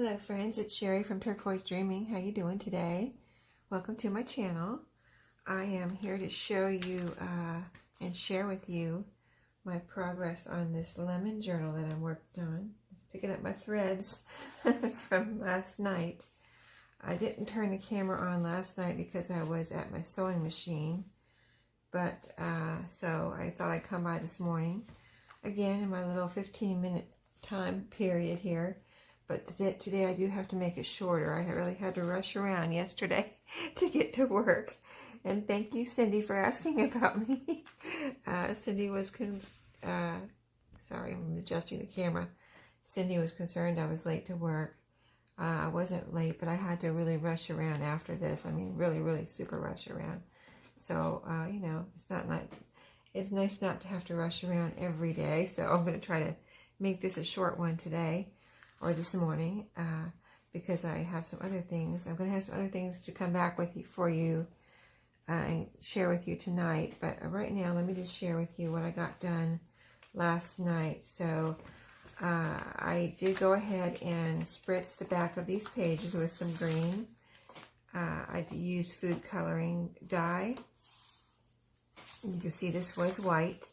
Hello friends, it's Sherry from Turquoise Dreaming. How you doing today? Welcome to my channel. I am here to show you and share with you my progress on this lemon journal that I'm working on. Just picking up my threads from last night. I didn't turn the camera on last night because I was at my sewing machine, but so I thought I'd come by this morning again in my little 15-minute time period here. But today I do have to make it shorter. I really had to rush around yesterday to get to work. And thank you, Cindy, for asking about me. Cindy was, sorry, I'm adjusting the camera. Cindy was concerned I was late to work. I wasn't late, but I had to really rush around after this. I mean, really super rush around. So, you know, it's nice not to have to rush around every day. So I'm going to try to make this a short one today. Or this morning, because I have some other things. I'm going to have some other things to come back with you for you and share with you tonight. But right now, let me just share with you what I got done last night. So I did go ahead and spritz the back of these pages with some green. I used food coloring dye. You can see this was white,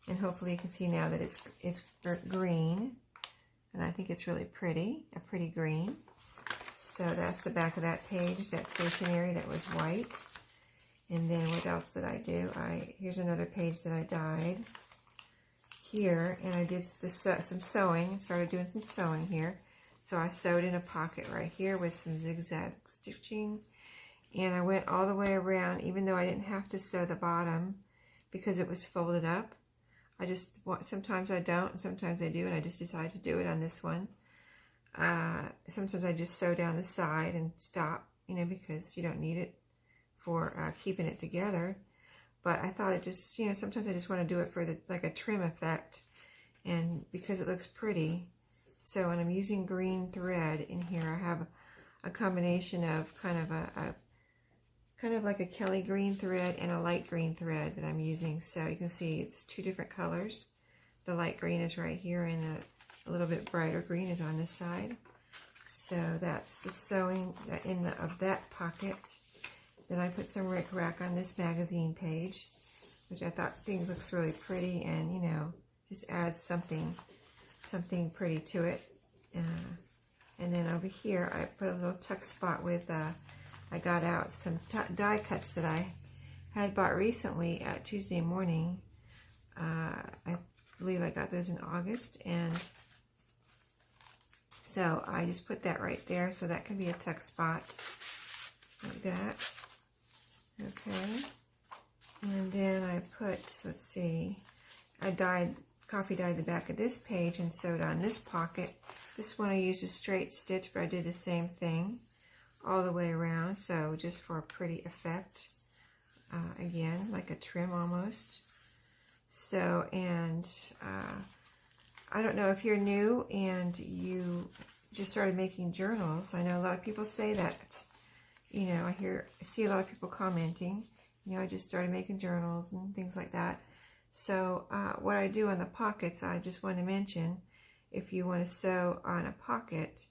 and hopefully you can see now that it's green. And I think it's really pretty, a pretty green. So that's the back of that page, that stationery that was white. And then what else did I do? Here's another page that I dyed here. And I did some sewing, started doing some sewing here. So I sewed in a pocket right here with some zigzag stitching. And I went all the way around, even though I didn't have to sew the bottom because it was folded up. Sometimes I don't, and sometimes I do, and I just decided to do it on this one. Sometimes I just sew down the side and stop, you know, because you don't need it for keeping it together. But I thought it just, you know, sometimes I just want to do it for like a trim effect, and because it looks pretty. So, and I'm using green thread in here. I have a combination of kind of like a Kelly green thread and a light green thread that I'm using. So you can see it's two different colors. The light green is right here, and a little bit brighter green is on this side. So that's the sewing of that pocket. Then I put some Rick Rack on this magazine page, which I thing looks really pretty, and you know, just adds something pretty to it. And then over here I put a little tuck spot with I got out some die cuts that I had bought recently at Tuesday morning. I believe I got those in August, and so I just put that right there, so that can be a tuck spot like that. Okay, and then I put, let's see, I coffee dyed the back of this page and sewed on this pocket. This one I used a straight stitch, but I did the same thing all the way around, so just for a pretty effect, again, like a trim almost. So, and I don't know if you're new and you just started making journals. I know a lot of people say that, you know, I see a lot of people commenting, you know, I just started making journals and things like that. So what I do on the pockets, I just want to mention, if you want to sew on a pocket,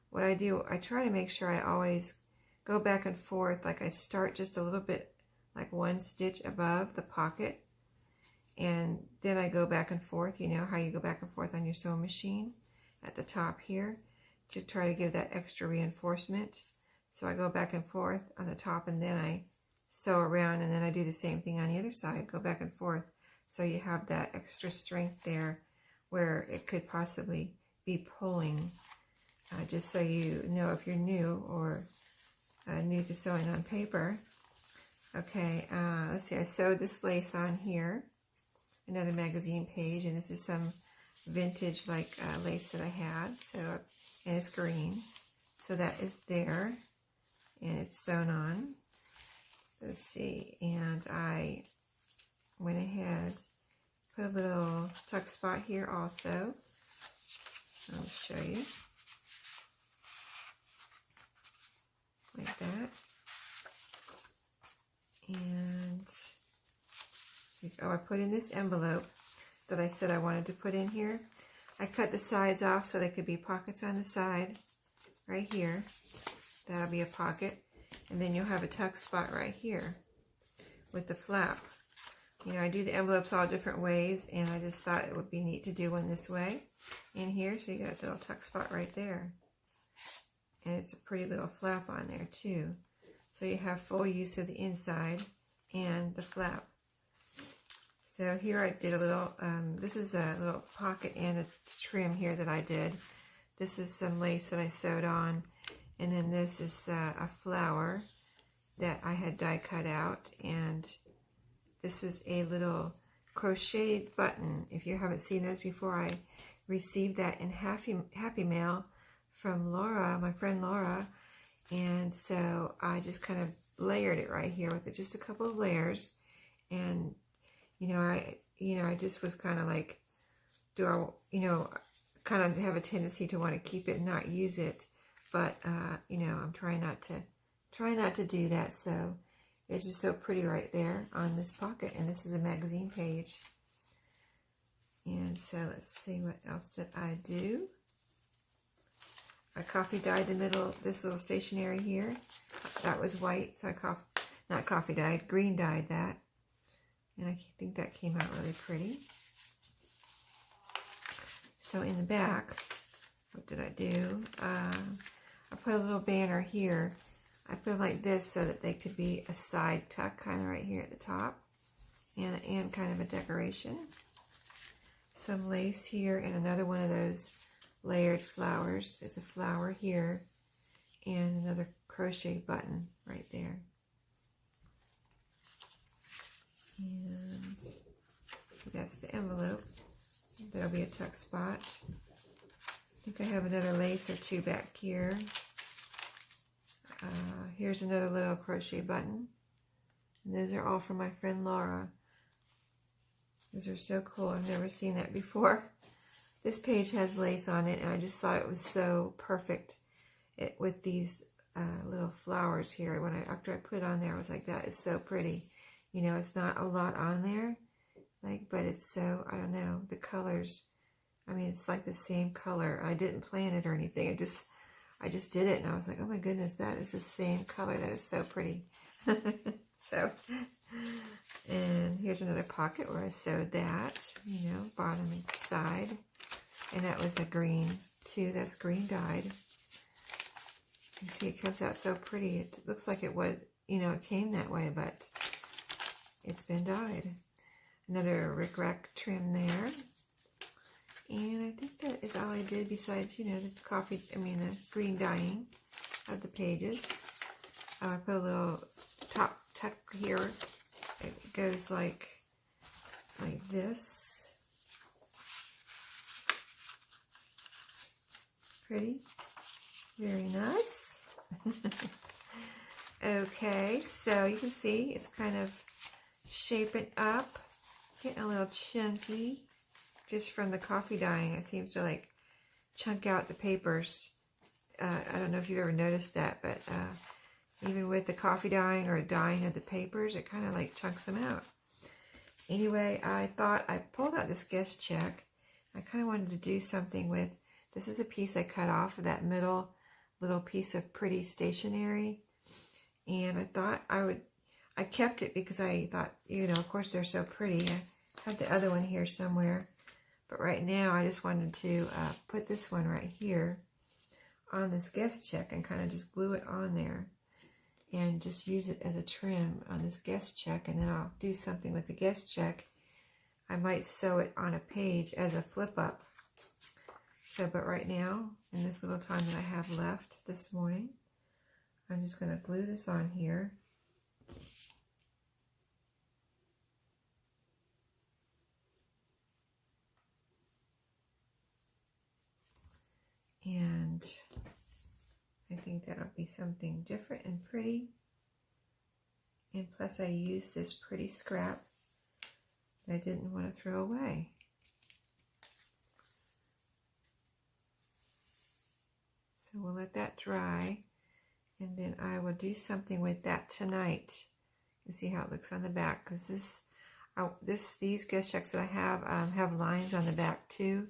what I do, I try to make sure I always go back and forth, like I start just a little bit, like one stitch above the pocket, and then I go back and forth, you know how you go back and forth on your sewing machine at the top here, to try to give that extra reinforcement. So I go back and forth on the top, and then I sew around, and then I do the same thing on the other side, go back and forth, so you have that extra strength there where it could possibly be pulling. Just so you know if you're new or new to sewing on paper. Okay, let's see, I sewed this lace on here, another magazine page, and this is some vintage like lace that I had, so, and it's green, so that is there, and it's sewn on. Let's see, and I went ahead, put a little tuck spot here also. I'll show you. Like that. And oh, I put in this envelope that I said I wanted to put in here. I cut the sides off so they could be pockets on the side. right here. That'll be a pocket. And then you'll have a tuck spot right here with the flap. You know, I do the envelopes all different ways, and I just thought it would be neat to do one this way in here. So you got a little tuck spot right there. And it's a pretty little flap on there too. So you have full use of the inside and the flap. So here I did a little, this is a little pocket and a trim here that I did. This is some lace that I sewed on. And then this is a flower that I had die cut out. And this is a little crocheted button. If you haven't seen those before, I received that in Happy Mail from Laura, my friend Laura. And so I just kind of layered it right here with just a couple of layers. And I just was kind of like, kind of have a tendency to want to keep it and not use it. But, I'm trying not to do that. So it's just so pretty right there on this pocket. And this is a magazine page. And so let's see, what else did I do? I coffee dyed the middle, this little stationery here. That was white, so I green dyed that. And I think that came out really pretty. So in the back, what did I do? I put a little banner here. I put them like this so that they could be a side tuck kind of right here at the top. And kind of a decoration. Some lace here and another one of those layered flowers. It's a flower here and another crochet button right there. And that's the envelope. There'll be a tuck spot. I think I have another lace or two back here. Here's another little crochet button. And those are all from my friend Laura. Those are so cool. I've never seen that before. This page has lace on it, and I just thought it was so perfect with these little flowers here. After I put it on there, I was like, that is so pretty. You know, it's not a lot on there, but it's so, I don't know, the colors. I mean, it's like the same color. I didn't plan it or anything. I just did it, and I was like, oh my goodness, that is the same color. That is so pretty. So, and here's another pocket where I sewed that, bottom and side. And that was the green too. That's green dyed. You see, it comes out so pretty. It looks like it was, it came that way, but it's been dyed. Another rickrack trim there. And I think that is all I did besides, the the green dyeing of the pages. I put a little top tuck here. It goes like this. Pretty. Very nice. Okay, so you can see it's kind of shaping up. Getting a little chunky. Just from the coffee dyeing, it seems to chunk out the papers. I don't know if you've ever noticed that, but even with the coffee dyeing or dyeing of the papers, it kind of chunks them out. Anyway, I pulled out this guest check. I kind of wanted to do something with, this is a piece I cut off of that middle little piece of pretty stationery. And I thought I kept it because I thought, of course they're so pretty. I have the other one here somewhere. But right now, I just wanted to put this one right here on this guest check and kind of just glue it on there and just use it as a trim on this guest check. And then I'll do something with the guest check. I might sew it on a page as a flip up. So, but right now, in this little time that I have left this morning, I'm just going to glue this on here. And I think that'll be something different and pretty. And plus I used this pretty scrap that I didn't want to throw away. So we'll let that dry. And then I will do something with that tonight. You see how it looks on the back. Because these guest checks that I have lines on the back too.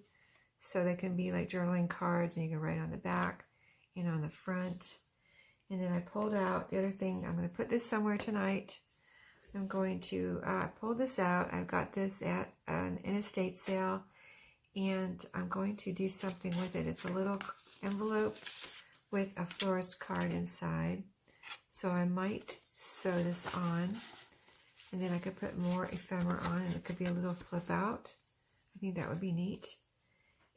So they can be like journaling cards and you can write on the back. and on the front. And then I pulled out the other thing. I'm going to put this somewhere tonight. I'm going to pull this out. I've got this at an estate sale, and I'm going to do something with it. It's a little envelope with a florist card inside. So I might sew this on, and then I could put more ephemera on, and it could be a little flip out. I think that would be neat.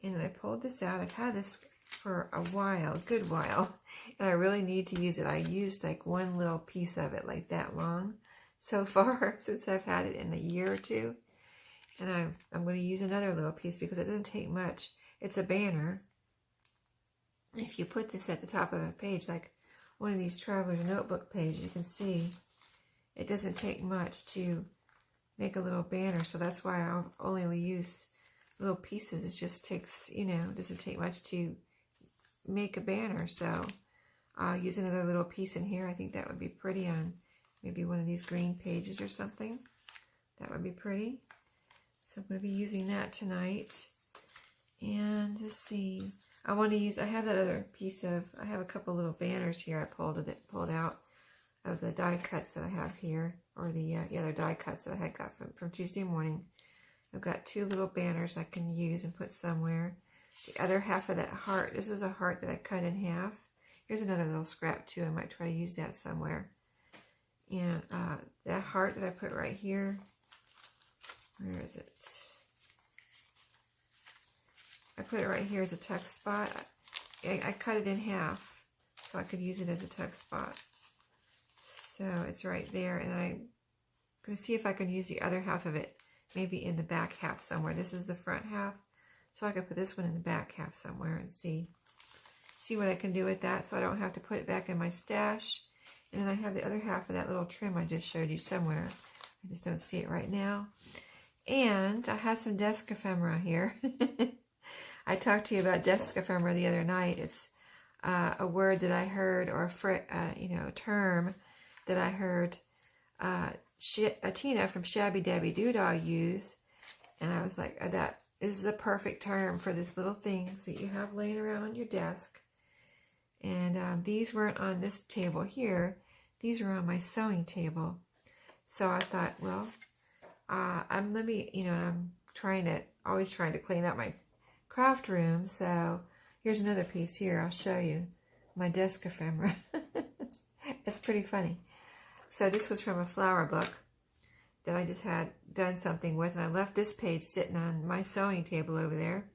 And then I pulled this out. I've had this for a while, a good while, and I really need to use it. I used like one little piece of it, like that long so far since I've had it in a year or two. And I'm going to use another little piece because it doesn't take much. It's a banner. If you put this at the top of a page, like one of these traveler's notebook pages, you can see it doesn't take much to make a little banner. So that's why I only use little pieces. It just takes, you know, it doesn't take much to make a banner. So I'll use another little piece in here. I think that would be pretty on maybe one of these green pages or something. That would be pretty. So I'm going to be using that tonight. And let's see, I want to use, I have that other piece of, I have a couple little banners here I pulled out of the die cuts that I have here, or the other die cuts that I had got from Tuesday morning. I've got two little banners I can use and put somewhere. The other half of that heart, this was a heart that I cut in half. Here's another little scrap too. I might try to use that somewhere. And that heart that I put right here, where is it? I put it right here as a tuck spot. I cut it in half so I could use it as a tuck spot. So it's right there, and I'm going to see if I can use the other half of it maybe in the back half somewhere. This is the front half, so I could put this one in the back half somewhere and see what I can do with that, so I don't have to put it back in my stash. And then I have the other half of that little trim I just showed you somewhere. I just don't see it right now. And I have some desk ephemera here. I talked to you about desk ephemera the other night. It's a word that I heard, or a term that I heard Tina from Shabby Dabby Doodah use, and I was like, that is a perfect term for this little things that you have laying around on your desk. And these weren't on this table here. These were on my sewing table. So I thought, well, I'm always trying to clean up my craft room. So here's another piece here. I'll show you my desk ephemera. It's pretty funny. So this was from a flower book that I just had done something with, and I left this page sitting on my sewing table over there.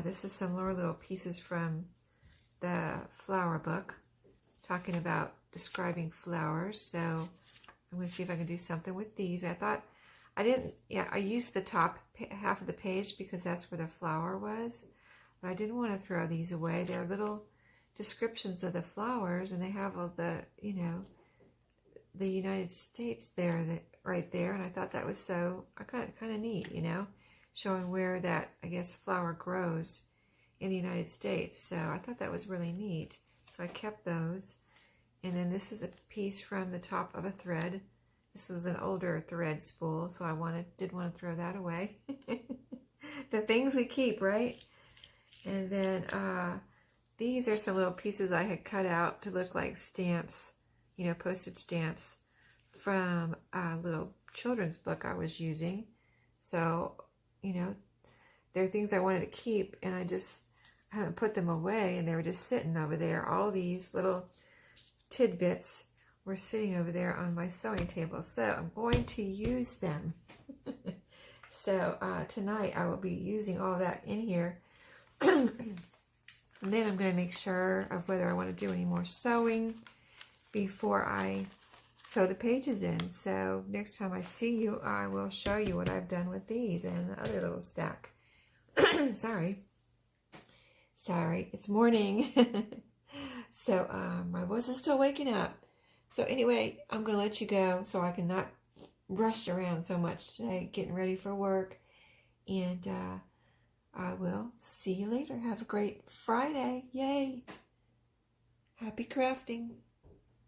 This is some more little pieces from the flower book, talking about describing flowers. So I'm going to see if I can do something with these. I used the top half of the page because that's where the flower was, but I didn't want to throw these away. They're little descriptions of the flowers, and they have all the, the United States there, right there, and I thought that was so kind of neat, showing where that, I guess, flower grows in the United States. So I thought that was really neat. So I kept those. And then this is a piece from the top of a thread. This was an older thread spool, so I did want to throw that away. The things we keep, right? And then these are some little pieces I had cut out to look like stamps, postage stamps from a little children's book I was using. So, they're things I wanted to keep, and I just haven't put them away, and they were just sitting over there. All these little tidbits were sitting over there on my sewing table, so I'm going to use them. So tonight I will be using all that in here. And then I'm going to make sure of whether I want to do any more sewing before I sew the pages in. So next time I see you, I will show you what I've done with these and the other little stack. Sorry, it's morning. So my voice is still waking up. So anyway, I'm going to let you go so I can not rush around so much today, getting ready for work. And I will see you later. Have a great Friday. Yay. Happy crafting.